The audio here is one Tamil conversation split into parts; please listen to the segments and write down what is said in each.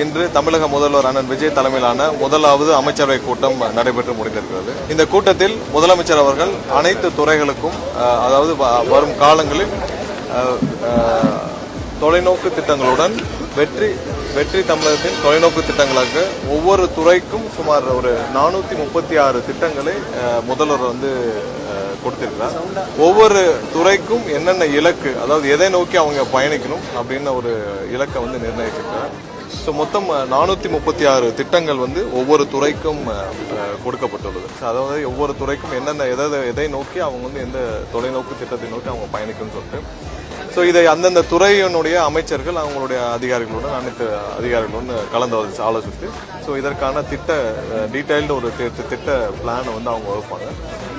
இன்று தமிழக முதல்வர் அண்ணன் விஜய் தலைமையிலான முதலாவது அமைச்சரவை கூட்டம் நடைபெற்று முடிந்திருக்கிறது. இந்த கூட்டத்தில் முதலமைச்சர் அவர்கள் அனைத்து துறைகளுக்கும் அதாவது வரும் காலங்களில் தொலைநோக்கு திட்டங்களுடன் வெற்றி தமிழகத்தின் தொலைநோக்கு திட்டங்களாக ஒவ்வொரு துறைக்கும் சுமார் ஒரு 436 திட்டங்களை முதல்வர் கொடுத்திருக்கிறார். ஒவ்வொரு துறைக்கும் என்னென்ன இலக்கு, அதாவது எதை நோக்கி அவங்க பயணிக்கணும் அப்படின்னு ஒரு இலக்கை நிர்ணயிச்சிருக்கிறார். மொத்தம் 436 திட்டங்கள் ஒவ்வொரு துறைக்கும் கொடுக்கப்பட்டுள்ளது. அதாவது ஒவ்வொரு துறைக்கும் என்னென்ன எதை நோக்கி அவங்க எந்த தொலைநோக்கு திட்டத்தை நோக்கி அவங்க பயணிக்கணும்னு சொல்லிட்டு இதை அந்தந்த துறையினுடைய அமைச்சர்கள் அவங்களுடைய அதிகாரிகளுடன் அனைத்து அதிகாரிகளுடன் கலந்து ஆலோசித்து இதற்கான டீடைல்டு ஒரு திட்ட பிளானை அவங்க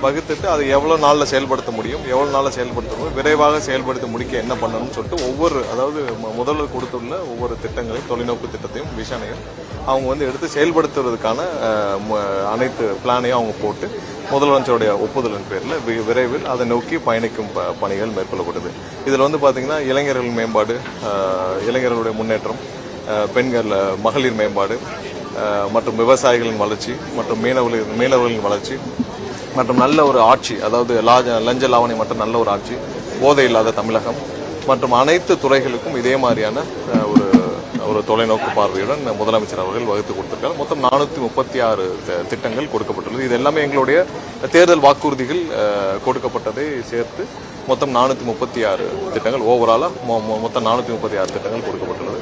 வகுத்துட்டு அதை எவ்வளவு நாளில் செயல்படுத்த முடியும், எவ்வளவு நாளில் செயல்படுத்தணும், விரைவாக செயல்படுத்த முடிக்க என்ன பண்ணணும்னு சொல்லிட்டு அதாவது முதல்வர் கொடுத்துள்ள ஒவ்வொரு திட்டங்களையும் தொலைநோக்கு திட்டத்தையும் விஷனையும் அவங்க எடுத்து செயல்படுத்துவதற்கான அனைத்து பிளானையும் அவங்க போட்டு முதலமைச்சருடைய ஒப்புதலின் பேரில் விரைவில் அதை நோக்கி பயணிக்கும் பணிகள் மேற்கொள்ளப்பட்டது. இதில் பாத்தீங்கன்னா இளைஞர்கள் மேம்பாடு, இளைஞர்களுடைய முன்னேற்றம், பெண்கள் மகளிர் மேம்பாடு மற்றும் விவசாயிகளின் வளர்ச்சி மற்றும் மீனவர்களின் வளர்ச்சி மற்றும் நல்ல ஒரு ஆட்சி, அதாவது லஞ்ச லாவணி மற்றும் நல்ல ஒரு ஆட்சி, போதை இல்லாத தமிழகம் மற்றும் அனைத்து துறைகளுக்கும் இதே மாதிரியான ஒரு தொலைநோக்கு பார்வையுடன் முதலமைச்சர் அவர்கள் வகுத்து கொடுத்திருக்கார். மொத்தம் 436 திட்டங்கள் கொடுக்கப்பட்டுள்ளது. இது எல்லாமே எங்களுடைய தேர்தல் வாக்குறுதிகள் கொடுக்கப்பட்டதை சேர்த்து மொத்தம் 436 திட்டங்கள், ஓவராலா மொத்தம் 436 திட்டங்கள் கொடுக்கப்பட்டுள்ளது.